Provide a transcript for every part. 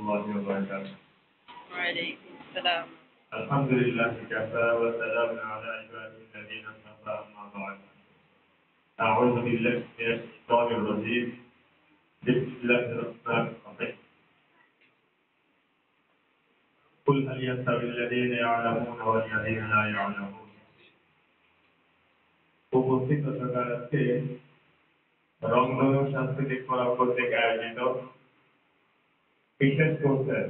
الله وبركاته. وعليكم السلام. الحمد لله كفى وسلام على عباده الذين اصطفى أما بعد. أعوذ بالله من الشيطان الرجيم. بسم الله الرحمن الرحيم. قل هل يستوي الذين يعلمون والذين لا يعلمون. উপস্থিত থাকার আজকে রংধনু সাংস্কৃতিক ফোরাম কর্তৃক আয়োজিত বিশেষ কোর্সের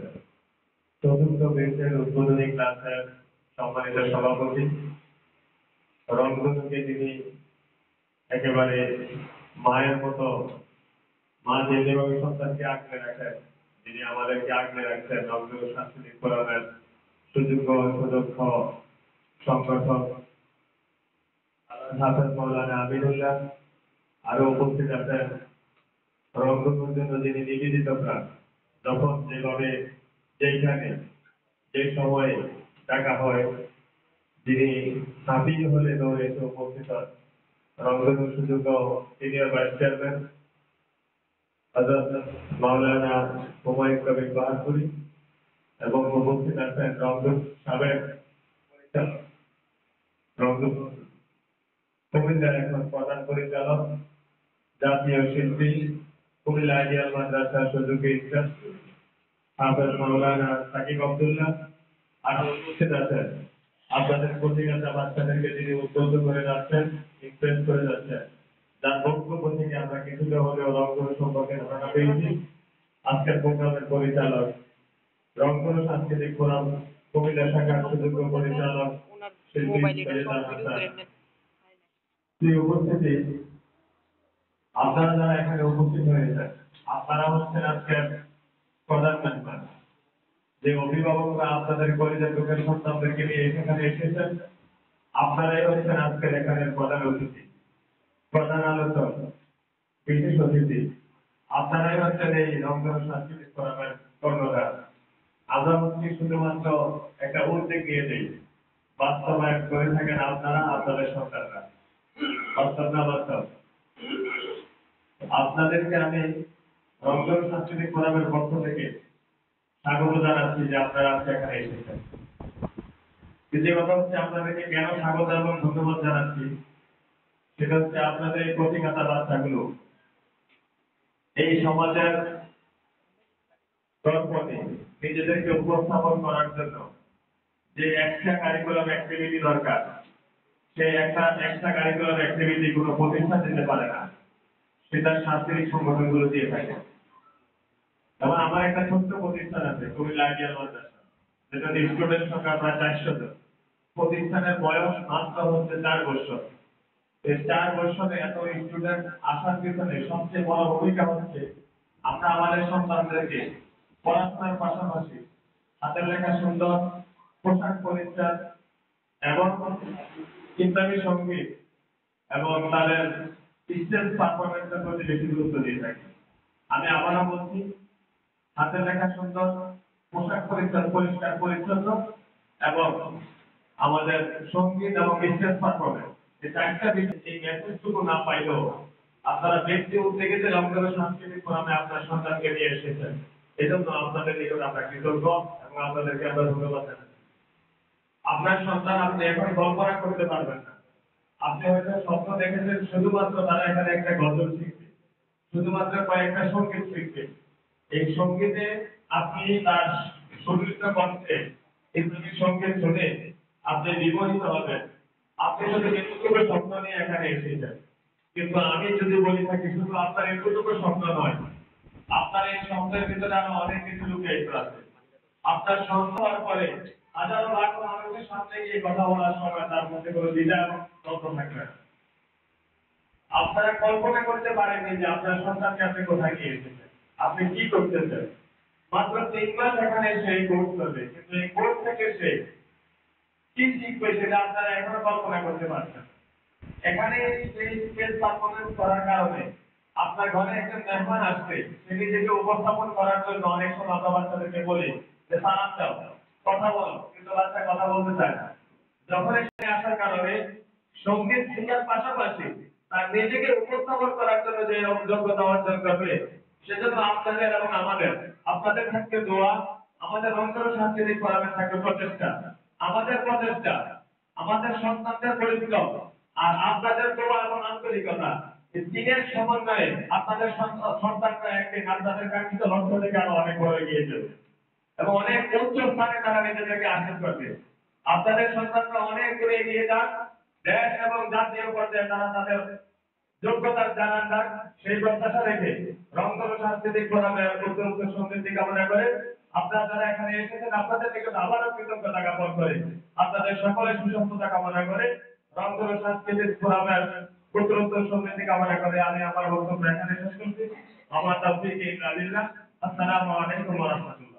চতুর্থ বেঞ্চের উদ্বোধনী ক্লাসের সম্মানিত সভাপতি, রংধনুকে যিনি একেবারে মায়ের মতো, মা যেভাবে সন্তানকে আগলে রাখেন, যিনি আমাদেরকে আগলে রাখছেন, রংধনু সাংস্কৃতিক ফোরামের সুযোগ্য সুদক্ষ সংগঠক হাফেজ মাওলানা আমিনুল্লাহ, আরো উপস্থিত আছেন রংধনুর জন্য যিনি নিবেদিত প্রাণ, যখন যেভাবে যেখানে যে সময়ে ডাকা হয়, যিনি হাফিজ হলে দৌড়ে এসে উপস্থিত হন রংধনুর সুযোগ্য senior vice chairman Hazrat Maulana Humayun Kabir বাহাদুরী, এবং উপস্থিত আছেন রংধনু সাবেক পরিচালক, রংধনু কুমিল্লার এখন প্রধান পরিচালক, জাতীয় শিল্পী, কুমিল্লা আইডিয়াল মাদ্রাসার সুযোগী ইনচার্জ হাফেজ মাওলানা সাকিব আব্দুল্লাহ, আরো উপস্থিত আছেন আপনাদের প্রতিষ্ঠাতা বাচ্চাদেরকে যিনি উদ্বুদ্ধ করে যাচ্ছেন, ইনফ্লুয়েন্স করে যাচ্ছেন, যার বক্তব্য থেকে আমরা কিছুটা হলেও রংধনু সম্পর্কে ধারণা পেয়েছি। আজকের প্রোগ্রামের পরিচালক, রংধনু সাংস্কৃতিক ফোরাম কুমিল্লা শাখার সুযোগ্য পরিচালক শিল্পী সৈয়দ হাসান। উপস্থিতি, আপনারা যারা এখানে উপস্থিত হয়েছেন, আপনারা হচ্ছেন আজকের প্রধান মেহমান। যে অভিভাবকরা আপনাদের কলেজের লোকের সন্তানদেরকে নিয়ে এখানে এসেছেন, আপনারাই হচ্ছেন আজকের এখানের প্রধান অতিথি, প্রধান আলোচক, বিশেষ অতিথি। আপনারাই হচ্ছেন এই রংধনু সাংস্কৃতিক ফোরামের কর্ণধার। আমরা হচ্ছি শুধুমাত্র একটা উদ্যোগ নিয়ে নেই, বাস্তবায়ন করে থাকেন আপনারা, আপনাদের সন্তানরা। আপনাদেরকে আমি রংধনু সাংস্কৃতিক ফোরামের পক্ষ থেকে স্বাগত জানাচ্ছি যে আপনারা আজকে এখানে এসেছেন। দ্বিতীয় কথা হচ্ছে, আপনাদেরকে কেন স্বাগত এবং ধন্যবাদ জানাচ্ছি সেটা হচ্ছে, আপনাদের এই প্রতিষ্ঠাতা বাচ্চাগুলো এই সমাজের দর্পণে নিজেদেরকে উপস্থাপন করার জন্য যে এক্সট্রা কারিকুলাম অ্যাক্টিভিটি দরকার, সেই এক্সট্রা কারিকুলাম অ্যাক্টিভিটি কোনো প্রতিষ্ঠান দিতে পারে না, সেটা সাংস্কৃতিক সংগঠনগুলো দিয়ে থাকে। যেমন আমার একটা ছোট্ট প্রতিষ্ঠান আছে কুমিল্লা আইডিয়াল মাদ্রাসা, যেটাতে স্টুডেন্ট সংখ্যা প্রায় 400 জন। প্রতিষ্ঠানের বয়স মাত্র হচ্ছে 4 বছর। এই 4 বছরে এত স্টুডেন্ট আসার পিছনে সবচেয়ে বড় ভূমিকা হচ্ছে, আমরা আমাদের সন্তানদেরকে পড়াশোনার পাশাপাশি হাতের লেখা সুন্দর পোশাক পরিচ্ছদ এবং ইসলামী সঙ্গীত এবং তাদের স্টেজ পারফরমেন্সের প্রতি বেশি গুরুত্ব দিয়ে থাকি। আমি আবারও বলছি, হাতের লেখা সুন্দর, পোশাক পরিচ্ছদ পরিষ্কার পরিচ্ছন্ন এবং আমাদের সঙ্গীত এবং স্টেজ পারফরমেন্স, এই চারটা বিষয় এই মেসেজটুকু না পাইলেও আপনারা ব্যক্তি উদ্যোগে যে রংধনু সাংস্কৃতিক ফোরামে আপনার সন্তানকে নিয়ে এসেছেন, এজন্য আপনাদের নিকট আমরা কৃতজ্ঞ এবং আপনাদেরকে আমরা ধন্যবাদ জানাই। আপনার সন্তান আপনি এখন কল্পনা করতে পারবেন না। আপনি হয়তো স্বপ্ন দেখেছেন শুধুমাত্র তারা এখানে একটা গজল শিখবে, শুধুমাত্র কয়েকটা সঙ্গীত শিখবে। এই সঙ্গীতে আপনি তার সুদৃঢ় কণ্ঠে ইসলামী সঙ্গীত শুনে আপনি বিমোহিত হবেন। আপনি শুধু এতটুকু স্বপ্ন নিয়ে এখানে এসেছেন, কিন্তু আমি যদি বলি থাকি শুধু আপনার এতটুকু স্বপ্ন নয়, আপনার এই স্বপ্নের ভিতরে আরো অনেক কিছু লুকিয়ে আছে। আপনার স্বপ্ন হওয়ার পরে হাজারো লাখ মানুষের সামনে গিয়ে কথা বলার সময় তার মধ্যে কোনো দ্বিধা এবং দ্বন্দ্ব থাকবে না। আপনারা কল্পনা করতে পারেননি যে আপনার সন্তানকে আপনি কোথায় নিয়ে এসেছেন, আপনি কি করতেছেন। মাত্র 3 মাস এখানে সেই কোর্স করবে, কিন্তু এই কোর্স থেকে সে কি শিখবে সেটা আপনারা এখনো কল্পনা করতে পারছেন। এখানে সেই স্টেজ পারফরমেন্স করার কারণে আপনার ঘরে একজন মেহমান আসছে, সে নিজেকে উপস্থাপন করার জন্য অনেক সময় আমরা বাচ্চাদেরকে বলি যে সালাম দাও, কথা বলো, কিন্তু বাচ্চা কথা বলতে চায় না। যখন এখানে আসার কারণে সঙ্গীত শেখার পাশাপাশি তার নিজেকে উপস্থাপন করার জন্য যে যোগ্যতা অর্জন করবে, সেজন্য আপনাদের এবং আপনাদের থাকবে দোয়া, আমাদের অন্তর সাংস্কৃতিক ফোরামের থাকবে প্রচেষ্টা, আমাদের প্রচেষ্টা, আমাদের সন্তানদের পরিশ্রম আর আপনাদের দোয়া এবং আন্তরিকতা, এই তিনের সমন্বয়ে আপনাদের সন্তানরা একদিন আপনাদের কাঙ্ক্ষিত লক্ষ্য থেকে আরো অনেক বড় এগিয়ে যাবে এবং অনেক উচ্চ স্থানে তারা নিজেদেরকে হাসিল করবে। আপনাদের সন্তানরা অনেক দূরে এগিয়ে যান, দেশ এবং জাতীয় পর্যায়ে তারা তাদের যোগ্যতার জানান যাক, সেই প্রত্যাশা রেখে রংধনু সাংস্কৃতিক ফোরামের উত্তর সমৃদ্ধি কামনা করে আপনারা যারা এখানে এসেছেন আপনাদের নিকট আবারও কৃতজ্ঞতা জ্ঞাপন করে আপনাদের সকলের সুসম্পদা কামনা করে রংধনু সাংস্কৃতিক ফোরামের উত্তর সমৃদ্ধি কামনা করে আমি আমার বক্তব্য এখানে শেষ করছি। আমার তৌফিক ইল্লা বিল্লাহ। আসসালামু আলাইকুম ওয়া রাহমাতুল্লাহ।